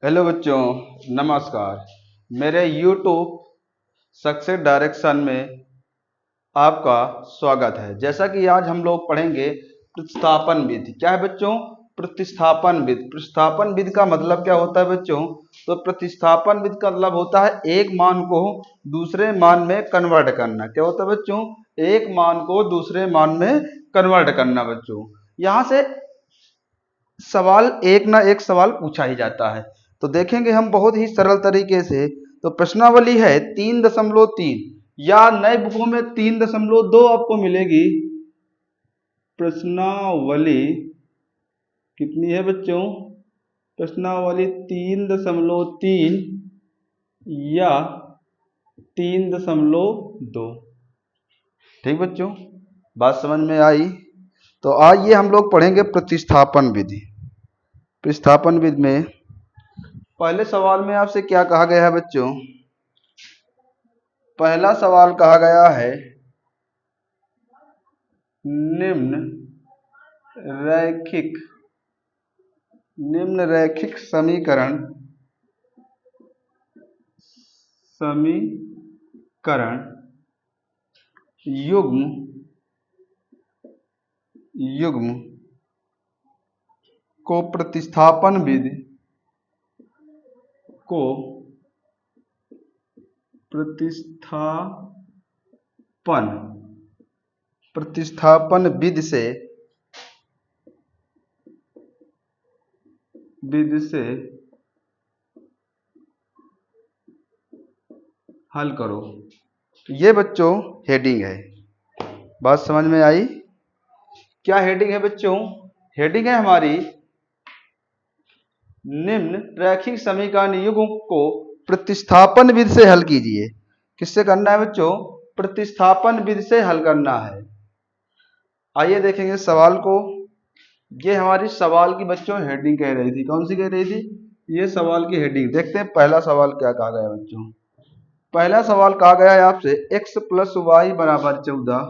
Hello बच्चों, नमस्कार। मेरे YouTube सक्सेस डायरेक्शन में आपका स्वागत है। जैसा कि आज हम लोग पढ़ेंगे प्रतिस्थापन विधि। क्या है बच्चों? प्रतिस्थापन विधि। प्रतिस्थापन विधि का मतलब क्या होता है बच्चों? तो प्रतिस्थापन विधि का मतलब होता है एक मान को दूसरे मान में कन्वर्ट करना। क्या होता है बच्चों? एक मान को दूसरे मान में कन्वर्ट करना बच्चों। यहाँ से सवाल एक ना एक सवाल पूछा ही जाता है, तो देखेंगे हम बहुत ही सरल तरीके से। तो प्रश्नावली है 3.3 या नए बुकों में 3.2 आपको मिलेगी। प्रश्नावली कितनी है बच्चों? प्रश्नावली 3.3 या 3.2। ठीक बच्चों, बात समझ में आई? तो आइए हम लोग पढ़ेंगे प्रतिस्थापन विधि। प्रतिस्थापन विधि में पहले सवाल में आपसे क्या कहा गया है बच्चों? पहला सवाल कहा गया है निम्न रैखिक समीकरण युग्म को प्रतिस्थापन विधि से हल करो। ये बच्चों हेडिंग है। बात समझ में आई? क्या हेडिंग है बच्चों? हेडिंग है हमारी निम्न रैखिक समीकरण युग्म को प्रतिस्थापन विधि से हल कीजिए। किससे करना है बच्चों? प्रतिस्थापन विधि से हल करना है। आइए देखेंगे सवाल को। ये हमारी सवाल की बच्चों हेडिंग कह रही थी। कौन सी कह रही थी? ये सवाल की हेडिंग। देखते हैं पहला सवाल क्या कहा गया बच्चों। पहला सवाल कहा गया है आपसे x प्लस वाई बराबर 14।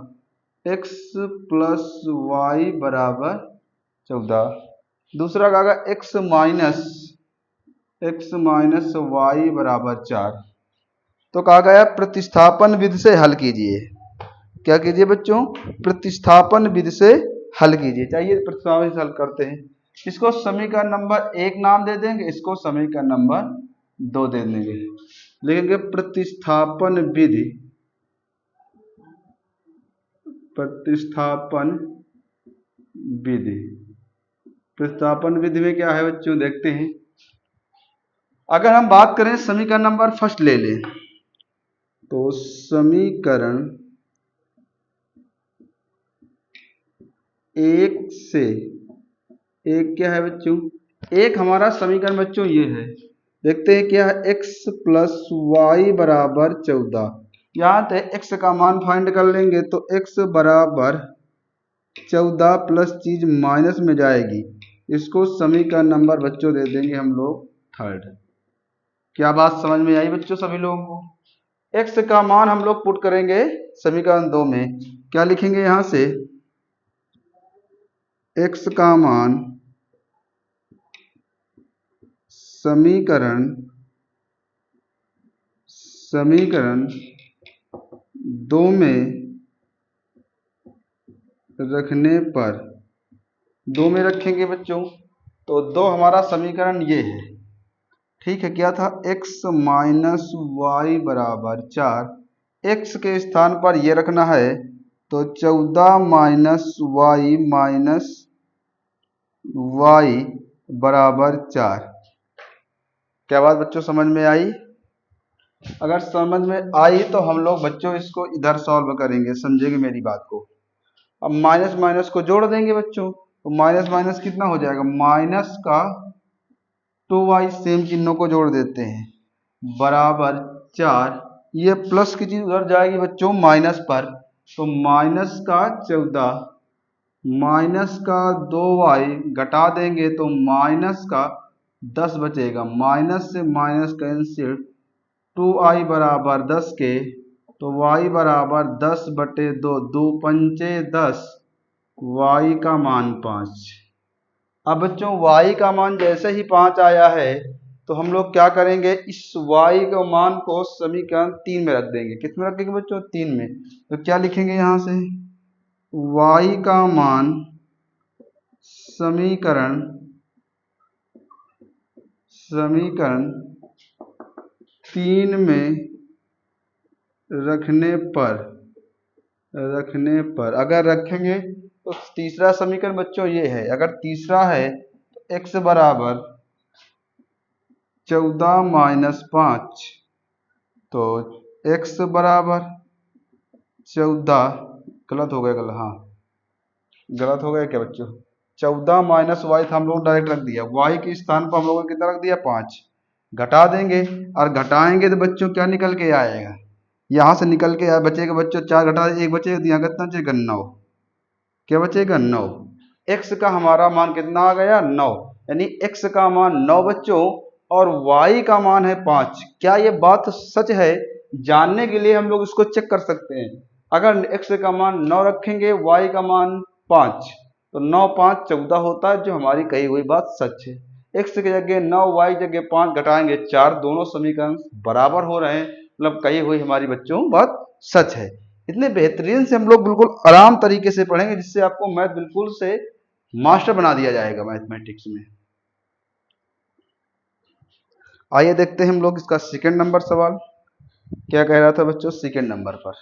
x प्लस वाई बराबर 14। दूसरा कहा गया x माइनस वाई बराबर 4। तो कहा गया प्रतिस्थापन विधि से हल कीजिए। क्या कीजिए बच्चों? प्रतिस्थापन विधि से हल कीजिए। चाहिए प्रतिस्थापन विधि से हल करते हैं। इसको समीकरण नंबर 1 नाम दे देंगे, इसको समीकरण नंबर 2 दे देंगे। लिखेंगे प्रतिस्थापन विधि प्रतिस्थापन विधि में क्या है बच्चों? देखते हैं। अगर हम बात करें समीकरण नंबर फर्स्ट ले लें, तो समीकरण 1 से एक क्या है बच्चों? एक हमारा समीकरण बच्चों ये है। देखते हैं क्या है। x प्लस वाई बराबर 14। यहाँ पे x का मान फाइंड कर लेंगे तो x बराबर 14 प्लस चीज माइनस में जाएगी। इसको समीकरण नंबर बच्चों दे देंगे हम लोग 3rd। क्या बात समझ में आई बच्चों सभी लोगों को? x का मान हम लोग पुट करेंगे समीकरण 2 में। क्या लिखेंगे यहाँ से? x का मान समीकरण 2 में रखने पर 2 में रखेंगे बच्चों, तो 2 हमारा समीकरण ये है। ठीक है, क्या था? x माइनस वाई बराबर 4। x के स्थान पर ये रखना है, तो 14 माइनस वाई बराबर 4। क्या बात बच्चों समझ में आई? अगर समझ में आई तो हम लोग बच्चों इसको इधर सॉल्व करेंगे, समझेंगे मेरी बात को। अब माइनस माइनस को जोड़ देंगे बच्चों, तो माइनस माइनस कितना हो जाएगा? माइनस का 2y, सेम चिन्हों को जोड़ देते हैं, बराबर 4। ये प्लस की चीज उधर जाएगी बच्चों माइनस पर, तो माइनस का 14 माइनस का 2y घटा देंगे तो माइनस का 10 बचेगा। माइनस से माइनस कैंसिल, 2i बराबर 10 के, तो y बराबर 10/2, 2 पंचे 10, y का मान 5। अब बच्चों y का मान जैसे ही 5 आया है, तो हम लोग क्या करेंगे, इस y के मान को समीकरण 3 में रख देंगे। किस में रखेंगे बच्चों, 3 में। तो क्या लिखेंगे यहाँ से, y का मान समीकरण 3 में रखने पर अगर रखेंगे तो तीसरा समीकरण बच्चों ये है। अगर तीसरा है तो x बराबर 14 माइनस 5, तो x बराबर 14, गलत हो गया, गलत हो गया क्या बच्चों, 14 माइनस वाई था, हम लोग डायरेक्ट रख दिया, y के स्थान पर हम लोगों ने कितना रख दिया, 5। घटा देंगे और घटाएंगे तो बच्चों क्या निकल के आएगा, यहाँ से निकल के आया बचेगा बच्चों 4 घटा 1 बचेगा, यहाँ कितना बचेगा 9। क्या बचेगा 9। x का हमारा मान कितना आ गया 9, यानी x का मान 9 बच्चों और y का मान है 5। क्या ये बात सच है, जानने के लिए हम लोग इसको चेक कर सकते हैं। अगर x का मान 9 रखेंगे, y का मान 5, तो 9 5 14 होता है, जो हमारी कही हुई बात सच है। x की जगह 9, y जगह 5, घटाएंगे 4, दोनों समीकरण बराबर हो रहे हैं, मतलब कही हुई हमारी बच्चों बात सच है। इतने बेहतरीन से हम लोग बिल्कुल आराम तरीके से पढ़ेंगे, जिससे आपको मैथ बिल्कुल से मास्टर बना दिया जाएगा मैथमेटिक्स में। आइए देखते हैं हम लोग इसका सेकंड नंबर सवाल क्या कह रहा था बच्चों। सेकंड नंबर पर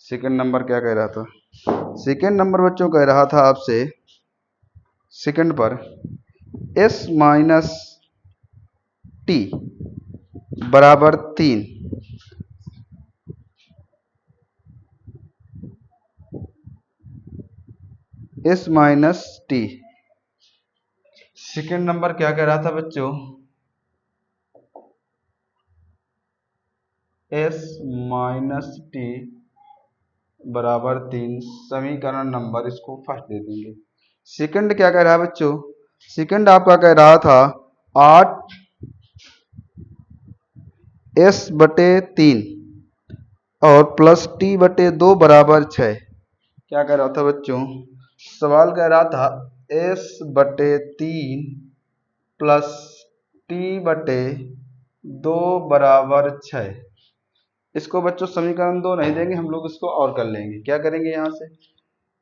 सेकंड नंबर क्या कह रहा था, सेकंड नंबर बच्चों कह रहा था आपसे सेकंड पर s माइनस टी बराबर 3, s minus T. Second number क्या कह रहा था बच्चों, s माइनस टी बराबर 3, समीकरण नंबर इसको फर्स्ट दे देंगे। सेकंड क्या कह रहा है बच्चों, सेकंड आपका कह रहा था 8 s बटे 3 और प्लस टी बटे 2 बराबर 6। क्या कह रहा था बच्चों, सवाल कह रहा था s बटे 3 प्लस टी बटे 2 बराबर 6। इसको बच्चों समीकरण 2 नहीं देंगे, हम लोग इसको और कर लेंगे। क्या करेंगे, यहाँ से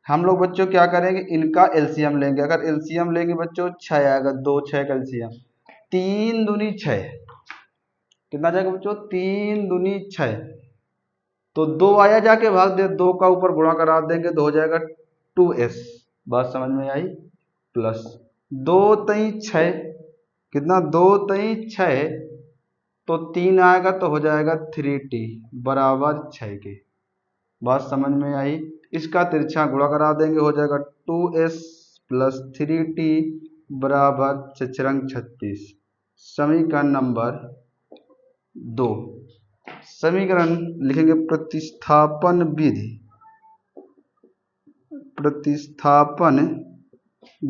हम लोग बच्चों क्या करेंगे, इनका एलसीएम लेंगे। अगर एलसीएम लेंगे बच्चों 6 आएगा, 2 6 का एलसीएम, 3 दूनी 6, कितना जाएगा बच्चों 3 दूनी 6, तो 2 आया जाके भाग दे, 2 का ऊपर गुणा करा देंगे तो हो जाएगा 2s। बात समझ में आई। प्लस 2 3 6, कितना 2 3 6, तो 3 आएगा तो हो जाएगा 3t बराबर 6 के। बात समझ में आई। इसका तिरछा गुणा करा देंगे, हो जाएगा 2s प्लस 3t बराबर 36। समीकरण नंबर 2। समीकरण लिखेंगे प्रतिस्थापन विधि, प्रतिस्थापन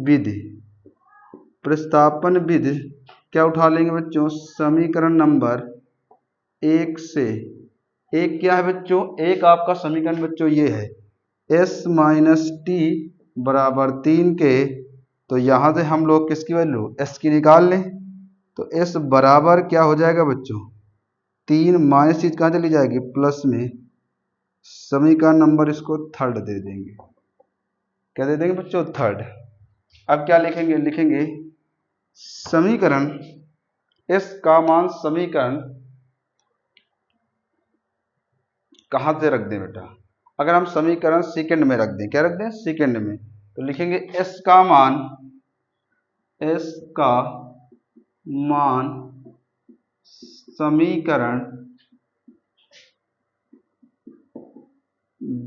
विधि, प्रतिस्थापन विधि क्या उठा लेंगे बच्चों, समीकरण नंबर 1 से। एक क्या है बच्चों, एक आपका समीकरण बच्चों ये है s माइनस टी बराबर 3 के, तो यहाँ से हम लोग किसकी वैल्यू s की निकाल लें, तो s बराबर क्या हो जाएगा बच्चों 3, माइनस चीज कहाँ चली जाएगी प्लस में, समीकरण नंबर इसको थर्ड दे देंगे। क्या दे देंगे बच्चों, थर्ड। अब क्या लिखेंगे, लिखेंगे समीकरण s का मान, समीकरण कहाँ से रख दें बेटा, अगर हम समीकरण सेकंड में रख दें, क्या रख दें सेकंड में, तो लिखेंगे s का मान, s का मान समीकरण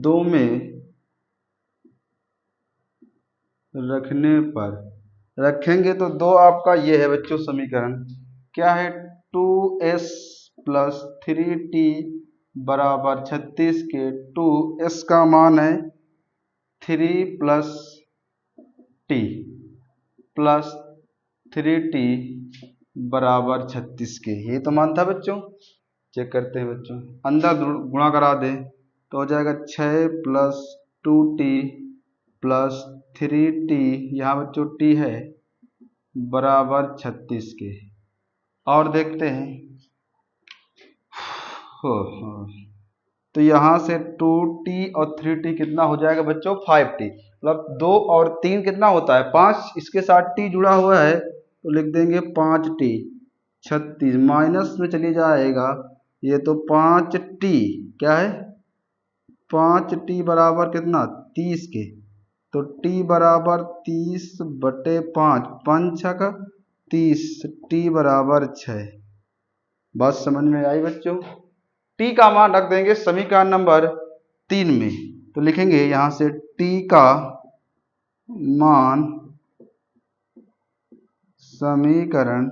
2 में रखने पर, रखेंगे तो 2 आपका ये है बच्चों समीकरण, क्या है 2s प्लस 3t बराबर 36 के, 2s का मान है 3 प्लस t प्लस 3t बराबर 36 के, ये तो मान था बच्चों। चेक करते हैं बच्चों, अंदर गुणा करा दें तो हो जाएगा 6 प्लस 2t प्लस 3t, यहाँ बच्चों t है बराबर 36 के। और देखते हैं हो तो यहाँ से 2t और 3t कितना हो जाएगा बच्चों 5t, मतलब 2 और 3 कितना होता है 5, इसके साथ t जुड़ा हुआ है तो लिख देंगे 5t, 36 माइनस में चली जाएगा ये तो 5t, क्या है 5t बराबर कितना 30 के, तो t बराबर 30/5, 5 छक 30, t बराबर 6। बात समझ में आई बच्चों। t का मान रख देंगे समीकरण नंबर 3 में, तो लिखेंगे यहां से t का मान समीकरण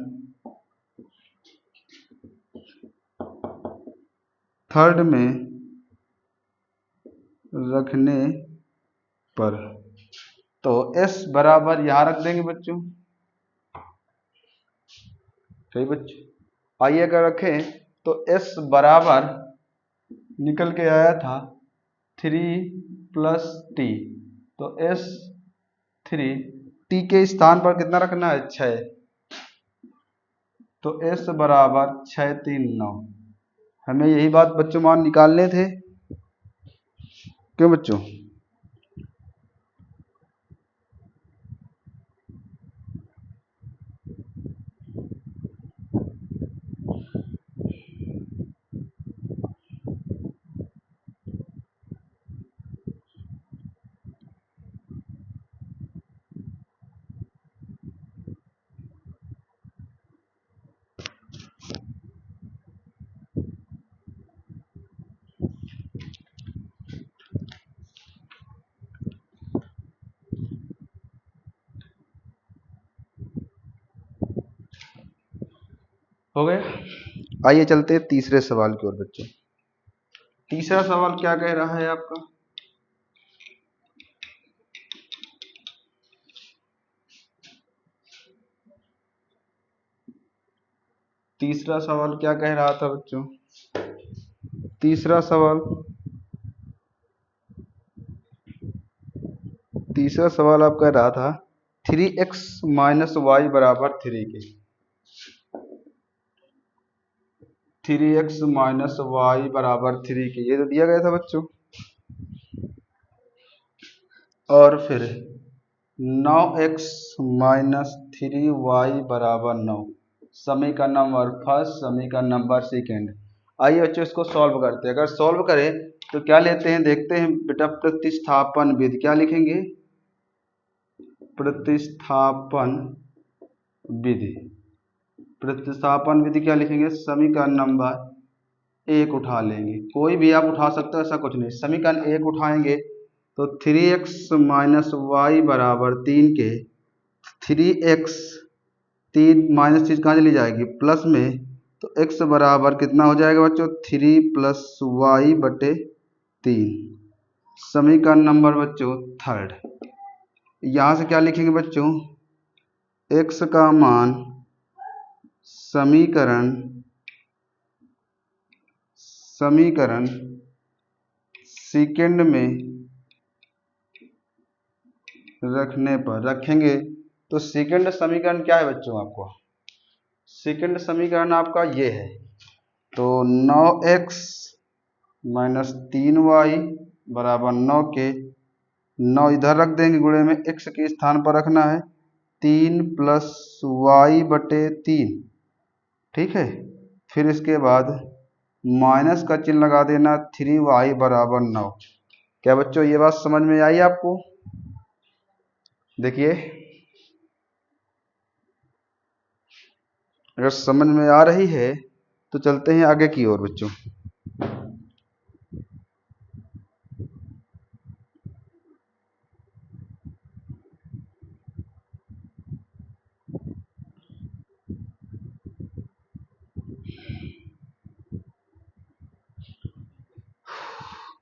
3 में रखने पर, तो s बराबर यहां रख देंगे बच्चों, सही बच्चों। आइए अगर रखें तो s बराबर निकल के आया था 3 प्लस t, तो s 3 t के स्थान पर कितना रखना है 6, तो s बराबर 6 3 9। हमें यही बात बच्चों मान निकालने थे, क्यों बच्चों। हो गया। आइए चलते हैं तीसरे सवाल की ओर बच्चों। तीसरा सवाल क्या कह रहा है आपका, तीसरा सवाल क्या कह रहा था बच्चों, तीसरा सवाल आप कह रहा था 3x माइनस वाई बराबर 3 के, 3x माइनस वाई बराबर 3 के, ये तो दिया गया था बच्चों। और फिर 9x माइनस 3y बराबर 9, समीकरण नंबर फर्स्ट, समीकरण नंबर सेकेंड। आइए बच्चों इसको सॉल्व करते हैं। अगर सॉल्व करें तो क्या लेते हैं, देखते हैं बेटा, प्रतिस्थापन विधि। क्या लिखेंगे, प्रतिस्थापन विधि। प्रतिस्थापन विधि क्या लिखेंगे, समीकरण नंबर 1 उठा लेंगे, कोई भी आप उठा सकते हो, ऐसा कुछ नहीं। समीकरण 1 उठाएंगे तो 3x माइनस वाई बराबर 3 के, 3x 3 माइनस चीज कहाँ चली जाएगी प्लस में, तो x बराबर कितना हो जाएगा बच्चों 3 प्लस वाई बटे 3। समीकरण नंबर बच्चों थर्ड। यहाँ से क्या लिखेंगे बच्चों, x का मान समीकरण सेकेंड में रखने पर, रखेंगे तो सेकेंड समीकरण क्या है बच्चों आपको, सेकेंड समीकरण आपका ये है, तो 9x माइनस 3y बराबर 9 के, 9 इधर रख देंगे गुणे में, x के स्थान पर रखना है 3 प्लस वाई बटे 3, ठीक है। फिर इसके बाद माइनस का चिन्ह लगा देना, 3y बराबर 9। क्या बच्चों ये बात समझ में आई आपको, देखिए अगर समझ में आ रही है तो चलते हैं आगे की ओर बच्चों।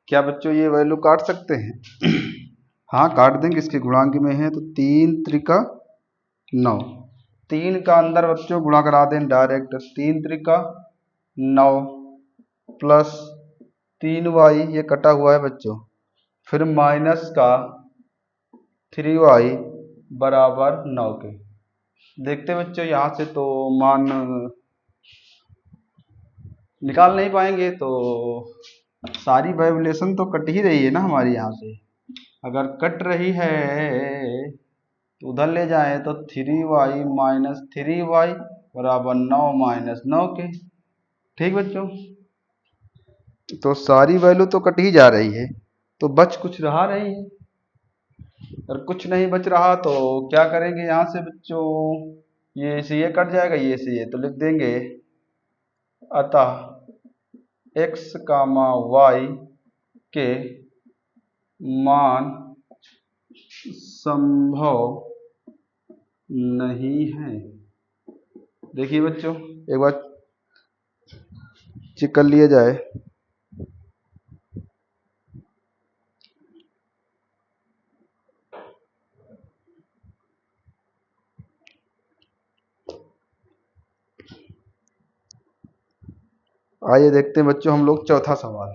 क्या बच्चों ये वैल्यू काट सकते हैं हाँ काट देंगे, इसके गुणांक में है, तो 3 त्रिका 9, 3 का अंदर बच्चों गुणा करा दें डायरेक्ट, 3 त्रिका 9, प्लस 3y, ये कटा हुआ है बच्चों, फिर माइनस का 3y बराबर 9 के। देखते बच्चों यहाँ से तो मान निकाल नहीं पाएंगे, तो सारी वैल्यूएशन तो कट ही रही है ना हमारी यहाँ से। अगर कट रही है तो उधर ले जाएं तो 3y माइनस 3y बराबर 9 माइनस 9 के। ठीक बच्चों, तो सारी वैल्यू तो कट ही जा रही है, तो बच कुछ रहा नहीं है। अगर कुछ नहीं बच रहा तो क्या करेंगे यहाँ से बच्चों, ये से ये कट जाएगा, ये से ये तो लिख देंगे, अतः x कामा y के मान संभव नहीं है। देखिए बच्चों, एक बार चेक कर लिया जाए। आइए देखते हैं बच्चों हम लोग चौथा सवाल।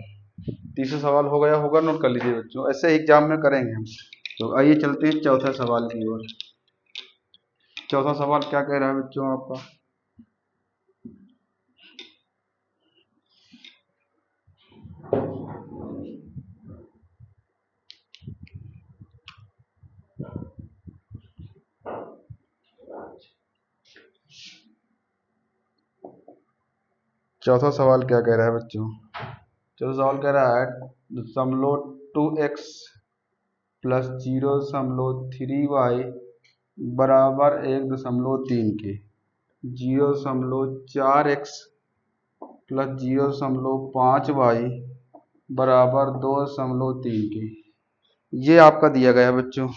तीसरा सवाल हो गया होगा, नोट कर लीजिए बच्चों, ऐसे एग्जाम में करेंगे हम। तो आइए चलते हैं चौथा सवाल की ओर। चौथा सवाल क्या कह रहा है बच्चों आपका, चौथा सवाल क्या कह रहा है बच्चों, चौथा सवाल कह रहा है दशमलव 2x प्लस 0.3y बराबर 1.3 के, 0.4x प्लस 0.5y बराबर 2.3 के, ये आपका दिया गया है बच्चों।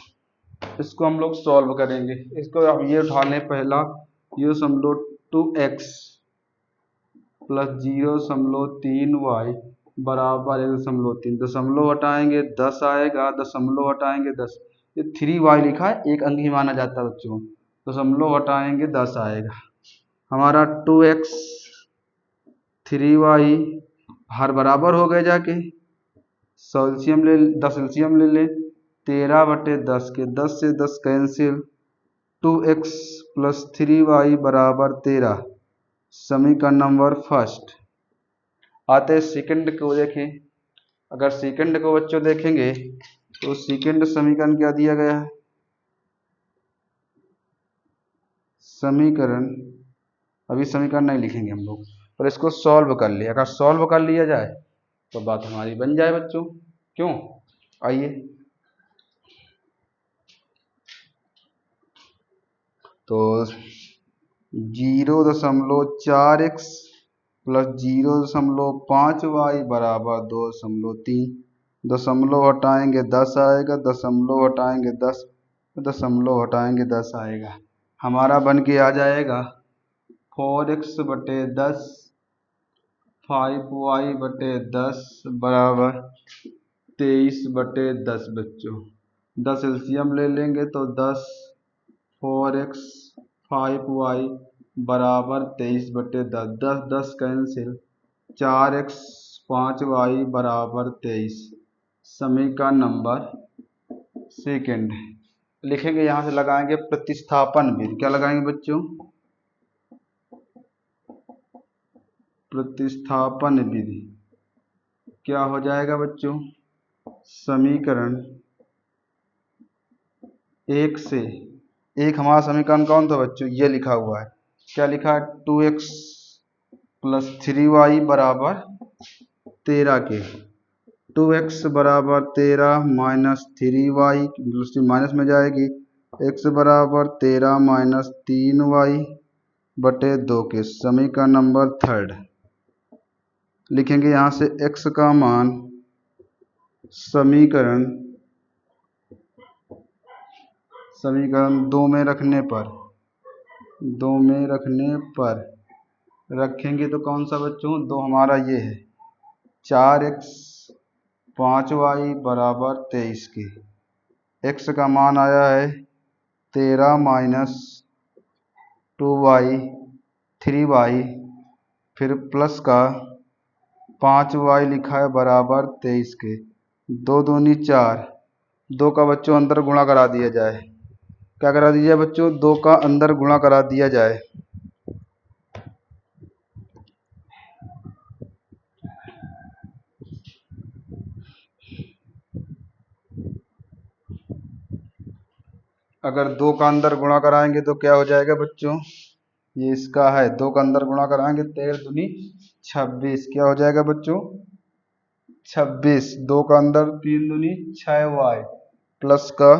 इसको हम लोग सॉल्व करेंगे। इसको आप ये उठा लें, पहला 0.2x प्लस 0.3y बराबर 1.3, दशमलव हटाएंगे 10 आएगा, दशमलव हटाएंगे 10, ये 3y लिखा है, एक अंक ही माना जाता है बच्चों, दशमलव हटाएंगे 10 आएगा। हमारा 2x 3y हर बराबर हो गए, जाके 100 एलसीएम ले, 10 एलसीएम ले लें, 13/10 के, 10 से 10 कैंसिल, 2x प्लस 3y बराबर 13, समीकरण नंबर फर्स्ट। आते हैं सेकंड को देखें। अगर सेकंड को बच्चों देखेंगे तो सेकंड समीकरण क्या दिया गया है, समीकरण, अभी समीकरण नहीं लिखेंगे हम लोग, पर इसको सॉल्व कर लिया, अगर सॉल्व कर लिया जाए तो बात हमारी बन जाए बच्चों। क्यों, आइए तो 0.4x प्लस 0.5y बराबर 2.3, दशमलव हटाएंगे 10 आएगा, दशमलव हटाएंगे 10, दशमलव हटाएंगे 10 आएगा। हमारा बन के आ जाएगा 4x/10 5y/10 बराबर 23/10 बच्चों। 10 एलसीएम ले लेंगे तो 10, 4x 5y बराबर 23/10, 10 10 कैंसिल, 4x 5y बराबर 23, समीकरण नंबर सेकंड लिखेंगे। यहाँ से लगाएंगे प्रतिस्थापन विधि। क्या लगाएंगे बच्चों, प्रतिस्थापन विधि। क्या हो जाएगा बच्चों, समीकरण एक से, एक हमारा समीकरण कौन था बच्चों, ये लिखा हुआ है, क्या लिखा है, 2x प्लस 3y बराबर 13 के, 2x बराबर 13 माइनस 3y, माइनस में जाएगी, x बराबर 13 माइनस 3y/2 के, समीकरण नंबर थर्ड लिखेंगे। यहाँ से x का मान समीकरण 2 में रखने पर, 2 में रखने पर रखेंगे तो कौन सा बच्चों, 2 हमारा ये है, 4x 5y बराबर 23 के, x का मान आया है 13 माइनस 2y 3y, फिर प्लस का 5y लिखा है बराबर 23 के। 2 दूनी 4, 2 का बच्चों अंदर गुणा करा दिया जाए। क्या करा दिया बच्चों? 2 का अंदर गुणा करा दिया जाए। अगर 2 का अंदर गुणा कराएंगे तो क्या हो जाएगा बच्चों? ये इसका है, 2 का अंदर गुणा कराएंगे 13 दूनी 26। क्या हो जाएगा बच्चों? 26। 2 का अंदर 3 दूनी 6y प्लस का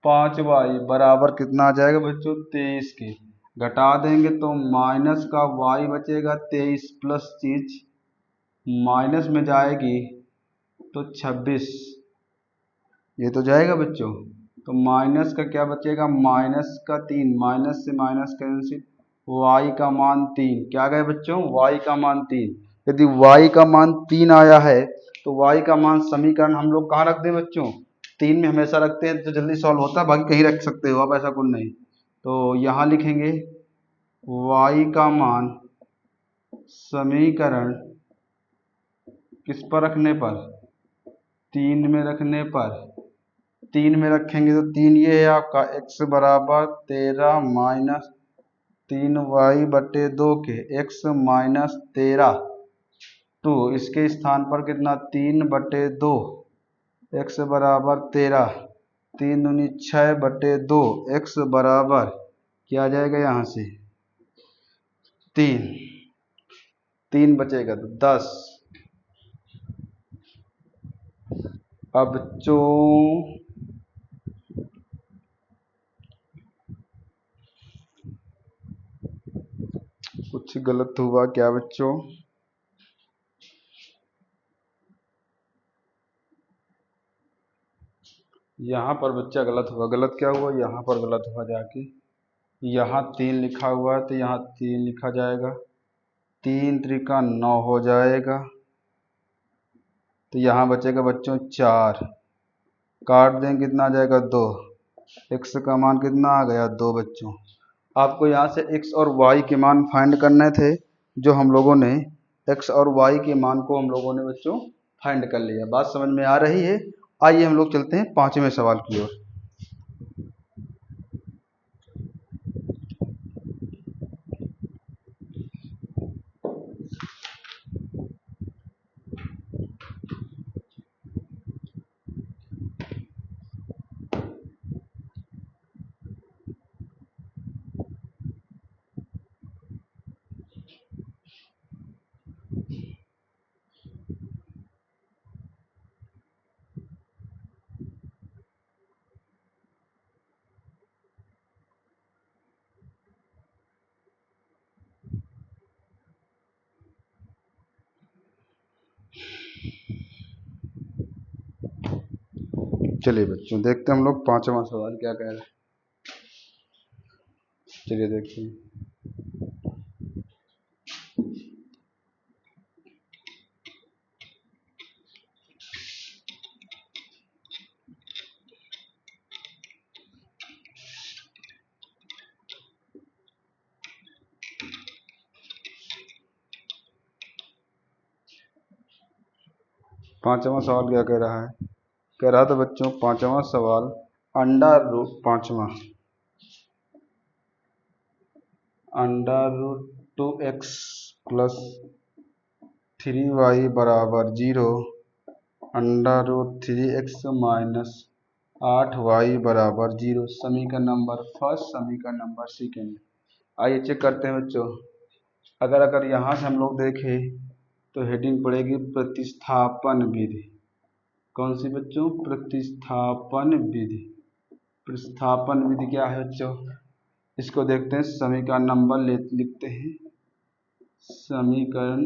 5y बराबर कितना आ जाएगा बच्चों? 23 के। घटा देंगे तो माइनस का y बचेगा 23 प्लस चीज माइनस में जाएगी तो 26, ये तो जाएगा बच्चों। तो माइनस का क्या बचेगा? माइनस का 3, माइनस से माइनस कैंसिल, y का मान 3। क्या गए बच्चों? y का मान 3। यदि y का मान 3 आया है तो y का मान समीकरण हम लोग कहाँ रख दें बच्चों? 3 में हमेशा रखते हैं तो जल्दी सॉल्व होता है, बाकी कहीं रख सकते हो आप, ऐसा कुछ नहीं। तो यहाँ लिखेंगे y का मान समीकरण किस पर रखने पर? 3 में रखने पर। 3 में रखेंगे तो 3 ये है आपका x बराबर 13 माइनस 3y बटे 2 के, x माइनस 13 टू इसके स्थान पर कितना? 3 बटे 2, x बराबर 13, 3 दूनी 6 बटे 2, x बराबर क्या आ जाएगा यहाँ से? 3, 3 बचेगा तो 10। अब बच्चों कुछ गलत हुआ क्या बच्चों? यहाँ पर बच्चा गलत हुआ। गलत क्या हुआ? यहाँ पर गलत हुआ जाके, यहाँ 3 लिखा हुआ है तो यहाँ 3 लिखा जाएगा। 3 त्रिका 9 हो जाएगा तो यहाँ बचेगा बच्चों 4। काट देंगे कितना आ जाएगा? 2। x का मान कितना आ गया? 2 बच्चों। आपको यहाँ से x और y के मान फाइंड करने थे, जो हम लोगों ने x और y के मान को हम लोगों ने बच्चों फाइंड कर लिया। बात समझ में आ रही है? आइए हम लोग चलते हैं 5वें सवाल की ओर। चलिए बच्चों देखते हैं हम लोग 5वां सवाल क्या कह रहा है। चलिए देखिए। पांचवा सवाल क्या कह रहा है? कह रहा था बच्चों 5वां सवाल, अंडर रूट 5वां, under root 2x plus 3y बराबर 0, under root 3x minus 8y बराबर 0। समीकरण नंबर फर्स्ट, समीकरण नंबर सेकेंड। आइए चेक करते हैं बच्चों। अगर यहाँ से हम लोग देखें तो हेडिंग पड़ेगी प्रतिस्थापन विधि। कौन सी बच्चों? प्रतिस्थापन विधि। प्रतिस्थापन विधि क्या है बच्चों? इसको देखते हैं। समीकरण नंबर लिखते हैं। समीकरण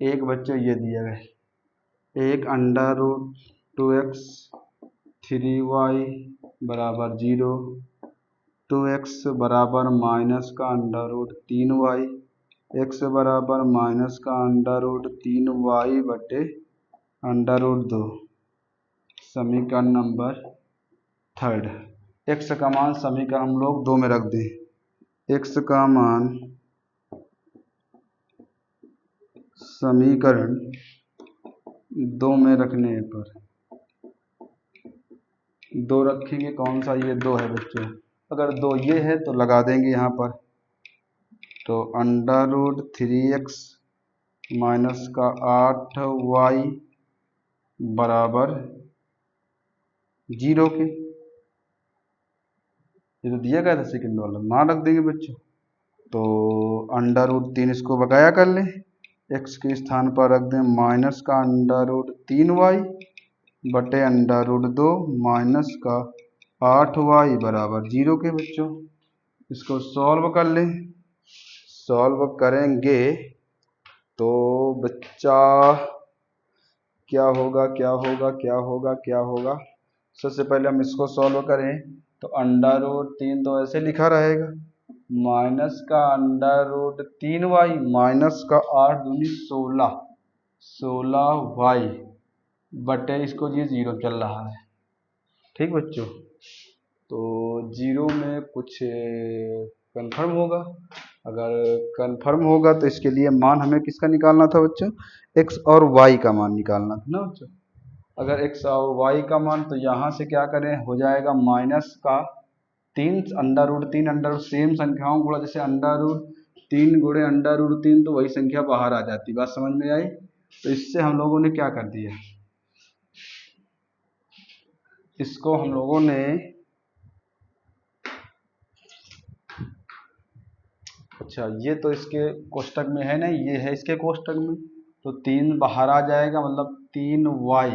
एक बच्चों ये दिया है, एक अंडर रूट 2x 3y बराबर 0, 2x बराबर माइनस का अंडर रूट 3y, x बराबर माइनस का अंडर रूट 3y बटे अंडर रूट 2। समीकरण नंबर थर्ड। x का मान समीकरण हम लोग 2 में रख दें। x का मान समीकरण 2 में रखने पर, 2 रखेंगे, कौन सा, ये 2 है बच्चों। अगर 2 ये है तो लगा देंगे यहाँ पर, तो √3x माइनस का 8y बराबर 0 के। ये तो दिया गया था सेकंड वाला, मान रख देंगे बच्चों। तो √3 इसको बकाया कर लें, x के स्थान पर रख दें माइनस का √3y बटे √2 माइनस का 8y बराबर 0 के बच्चों। इसको सॉल्व कर लें, सॉल्व करेंगे तो बच्चा क्या होगा, क्या होगा, क्या होगा, क्या होगा। सबसे पहले हम इसको सॉल्व करें तो √3 तो ऐसे लिखा रहेगा, माइनस का √3y माइनस का 8 दूनी 16y बटे, इसको ये 0 चल रहा है, ठीक बच्चों। तो 0 में कुछ कंफर्म होगा, अगर कंफर्म होगा तो इसके लिए मान हमें किसका निकालना था बच्चों, x और y का मान निकालना था ना बच्चों। अगर x और y का मान, तो यहाँ से क्या करें, हो जाएगा माइनस का 3 √3 सेम संख्याओं गुणा, जैसे √3 गुणे √3 तो वही संख्या बाहर आ जाती। बात समझ में आई। तो इससे हम लोगों ने क्या कर दिया, इसको हम लोगों ने, अच्छा ये तो इसके कोष्टक में है नहीं, ये है इसके कोष्टक में, तो 3 बाहर आ जाएगा, मतलब 3y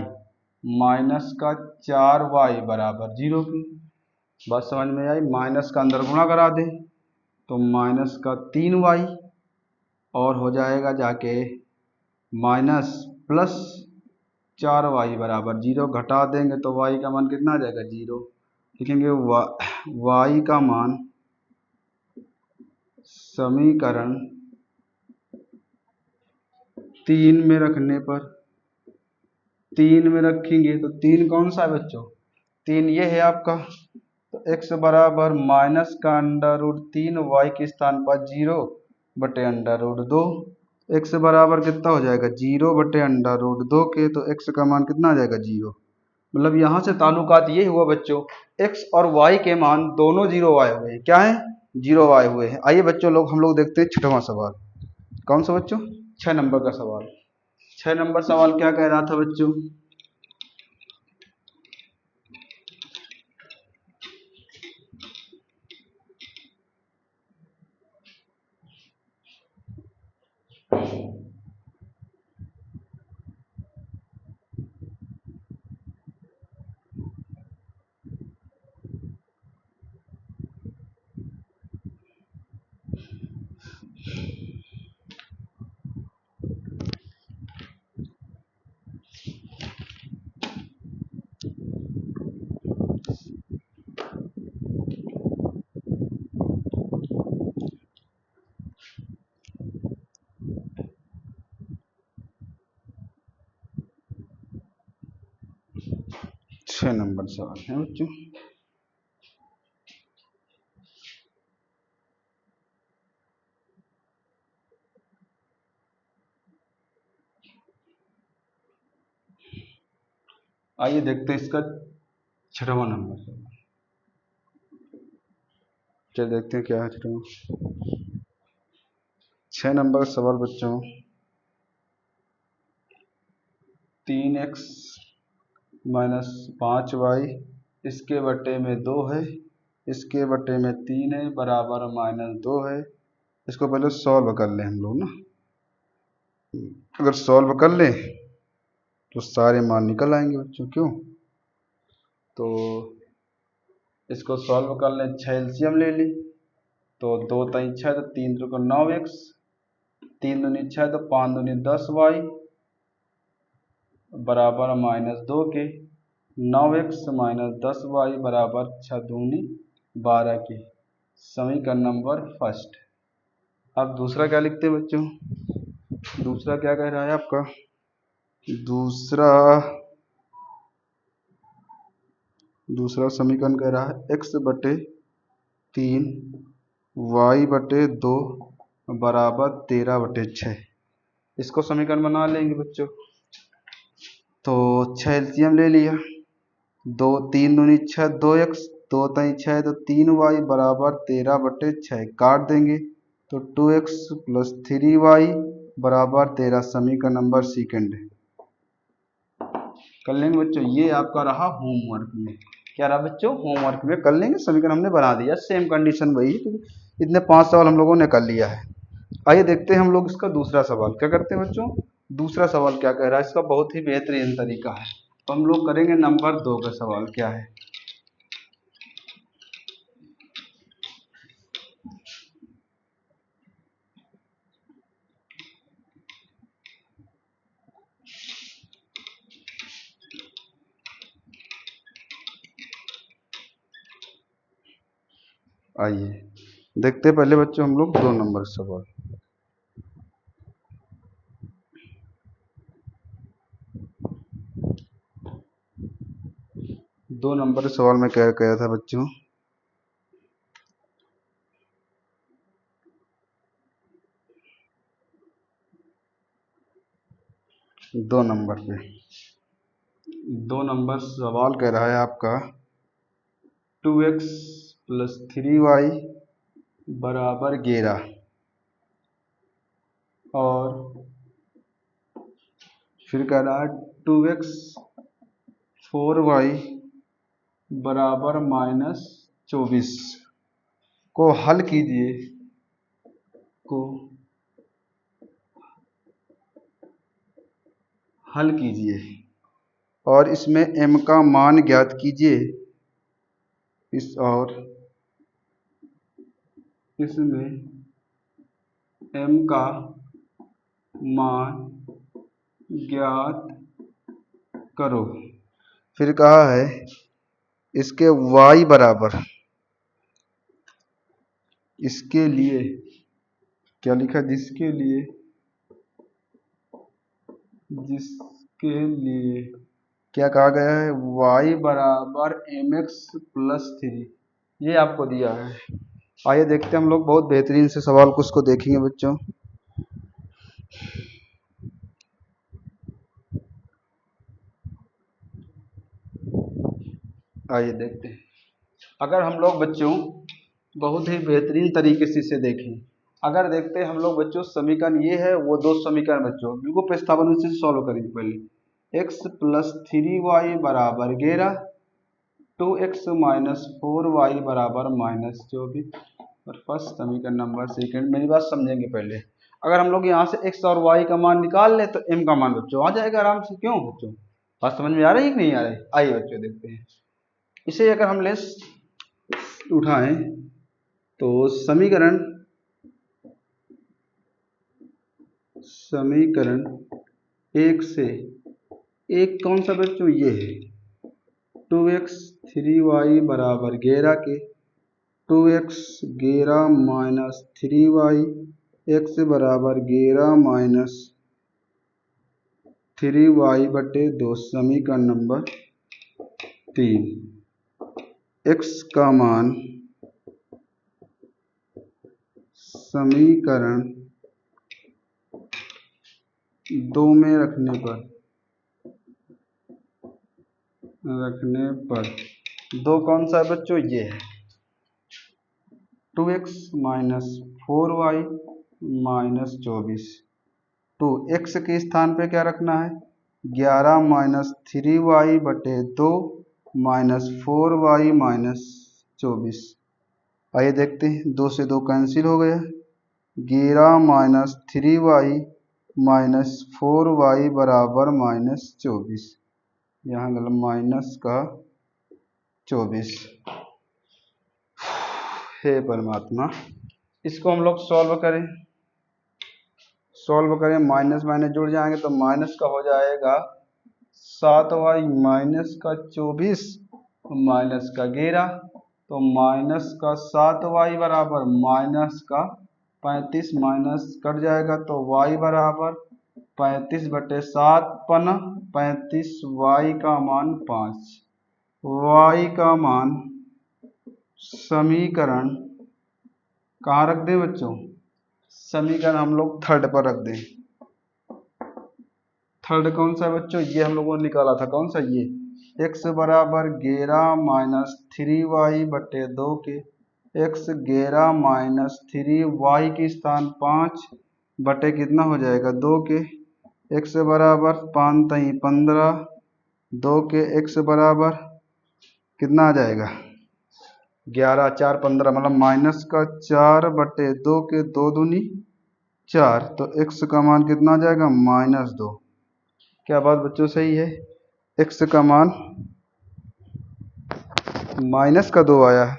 माइनस का 4y बराबर 0 की। बात समझ में आई। माइनस का अंदर गुणा करा दें तो माइनस का 3y और हो जाएगा जाके माइनस प्लस 4y बराबर 0, घटा देंगे तो y का मान कितना आ जाएगा, 0। लिखेंगे y का मान समीकरण 3 में रखने पर, 3 में रखेंगे तो 3 कौन सा है बच्चों, 3 ये है आपका। तो x बराबर माइनस का √3y के स्थान पर 0 बटे √2, x बराबर कितना हो जाएगा, 0 बटे √2 के। तो x का मान कितना आ जाएगा, 0। मतलब यहाँ से ताल्लुकात ये हुआ बच्चों, x और y के मान दोनों 0 आए हुए हैं। क्या है, 0 आए हुए हैं। आइए बच्चों हम लोग देखते हैं 6वां सवाल। कौन सा बच्चों, 6 नंबर का सवाल। 6 नंबर सवाल क्या कह रहा था बच्चों, छह नंबर सवाल है बच्चों। आइए देखते हैं इसका 6वां नंबर सवाल। चलिए देखते हैं क्या है 6 नंबर का सवाल बच्चों। 3x माइनस 5y इसके बटे में 2 है, इसके बटे में 3 है, बराबर -2 है। इसको पहले सॉल्व कर लें हम लोग ना। अगर सॉल्व कर लें तो सारे मान निकल आएंगे बच्चों, क्यों। तो इसको सॉल्व कर लें, 6 एलसीएम ले ली तो 2 3 6 तो 3 3 9x, 3 दूनी 6 तो 5 दूनी 10y बराबर -2 के। 9x माइनस 10y बराबर 6 दूनी 12 के। समीकरण नंबर फर्स्ट। अब दूसरा क्या लिखते हैं बच्चों, दूसरा क्या कह रहा है आपका, दूसरा समीकरण कह रहा है x बटे 3 y बटे 2 बराबर 13 बटे 6। इसको समीकरण बना लेंगे बच्चों। तो 6 एलसीएम ले लिया, 2 3 दूनी 6, 2x, 2 तई 6 तो 3y बराबर 13/6 काट देंगे तो 2x प्लस 3y बराबर 13। समीकरण नंबर सेकंड कर लेंगे बच्चों। ये आपका रहा होमवर्क में। क्या रहा बच्चों? होमवर्क में कर लेंगे। समीकरण हमने बना दिया, सेम कंडीशन वही है, तो इतने 5 सवाल हम लोगों ने कर लिया है। आइए देखते हैं हम लोग इसका दूसरा सवाल। क्या करते हैं बच्चों? दूसरा सवाल क्या कह रहा है, इसका बहुत ही बेहतरीन तरीका है। तो हम लोग करेंगे नंबर 2 का सवाल। क्या है? आइए देखते हैं पहले बच्चों हम लोग 2 नंबर सवाल। दो नंबर सवाल में क्या कहा था बच्चों? दो नंबर पे 2 नंबर सवाल कह रहा है आपका 2x प्लस 3y बराबर 11 और फिर कह रहा है 2x 4y बराबर -24 को हल कीजिए। और इसमें m का मान ज्ञात कीजिए। इसमें m का मान ज्ञात करो। फिर कहा है इसके y बराबर, इसके लिए क्या लिखा? जिसके लिए क्या कहा गया है? y बराबर mx प्लस 3, ये आपको दिया है। आइए देखते हैं हम लोग बहुत बेहतरीन से सवाल को उसको देखेंगे बच्चों। आइए देखते हैं। अगर हम लोग बच्चों बहुत ही बेहतरीन तरीके से इसे देखें, अगर देखते हैं हम लोग बच्चों, समीकरण ये है, वो 2 समीकरण बच्चों बिल्कुल प्रतिस्थापन से सॉल्व करेंगे। पहले x प्लस 3y बराबर 11, 2x माइनस 4y बराबर -24 और फर्स्ट समीकरण नंबर सेकंड। मेरी बात समझेंगे पहले। अगर हम लोग यहाँ से x और y का मान निकाल ले तो m का मान बच्चों आ जाएगा आराम से। क्यों बच्चों? बात समझ में आ रही है कि नहीं आ रही? आइए बच्चों देखते हैं। इसे अगर हम लेस उठाएं तो समीकरण एक से एक कौन सा बच्चों? ये है 2x 3y बराबर 11 के 2x 11 माइनस 3y x बराबर 11 माइनस 3y बटे 2। समीकरण नंबर 3। x का मान समीकरण 2 में रखने पर 2 कौन सा है बच्चों? ये है 2x माइनस 4y माइनस 24। तो x के स्थान पे क्या रखना है? 11 माइनस 3y बटे 2 माइनस 4y माइनस 24। आइए देखते हैं, 2 से 2 कैंसिल हो गया। 11 माइनस 3y माइनस 4y बराबर -24। यहाँ गलत माइनस का 24। हे परमात्मा, इसको हम लोग सॉल्व करें। माइनस माइनस जुड़ जाएंगे तो माइनस का हो जाएगा 7y माइनस का 24 माइनस का 11, तो माइनस का 7y बराबर माइनस का 35, माइनस कट जाएगा तो y बराबर 35 बटे 7 35, y का मान 5। y का मान समीकरण कहाँ रख दें बच्चों? समीकरण हम लोग थर्ड पर रख दें। थर्ड कौन सा है बच्चों, ये हम लोगों ने निकाला था, कौन सा, ये x बराबर 11 माइनस 3y बटे 2 के, x 11 माइनस 3y के स्थान 5 बटे कितना हो जाएगा 2 के, x बराबर 5 तई 15, 2 के x बराबर कितना आ जाएगा 11, 4 15 मतलब माइनस का 4 बटे 2 के 2 दूनी 4, तो x का मान कितना आ जाएगा -2। क्या बात बच्चों सही है, x का मान -2 आया है।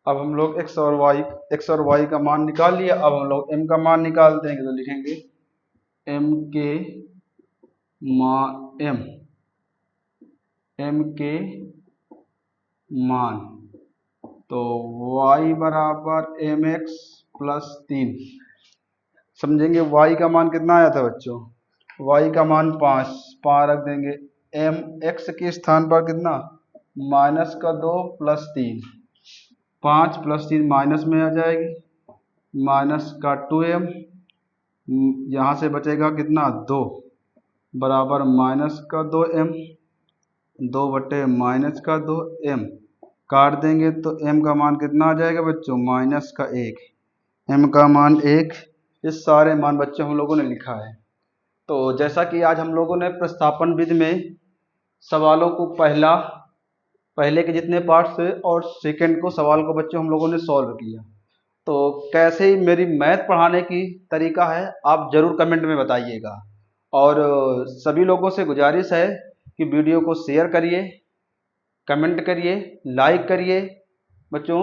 अब हम लोग x और y का मान निकाल लिया। अब हम लोग m का मान निकालते हैं, तो लिखेंगे m के मान, तो y बराबर mx प्लस 3, समझेंगे y का मान कितना आया था बच्चों, y का मान 5 रख देंगे, m x के स्थान पर कितना -2 प्लस 3, 5 प्लस 3 माइनस में आ जाएगी, -2m, यहाँ से बचेगा कितना 2 बराबर -2m, 2 बटे -2m, काट देंगे तो m का मान कितना आ जाएगा बच्चों -1, m का मान 1। ये सारे मान बच्चों हम लोगों ने लिखा है। तो जैसा कि आज हम लोगों ने प्रतिस्थापन विधि में सवालों को पहले के जितने पार्ट से और सेकंड को सवाल को बच्चों हम लोगों ने सॉल्व किया। तो कैसे ही मेरी मैथ पढ़ाने की तरीका है आप ज़रूर कमेंट में बताइएगा, और सभी लोगों से गुजारिश है कि वीडियो को शेयर करिए, कमेंट करिए, लाइक करिए बच्चों,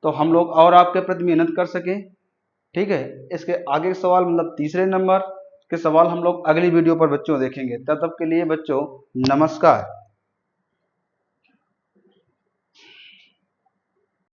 तो हम लोग और आपके प्रति मेहनत कर सकें। ठीक है, इसके आगे के सवाल मतलब तीसरे नंबर के सवाल हम लोग अगली वीडियो पर बच्चों देखेंगे। तब तक के लिए बच्चों नमस्कार।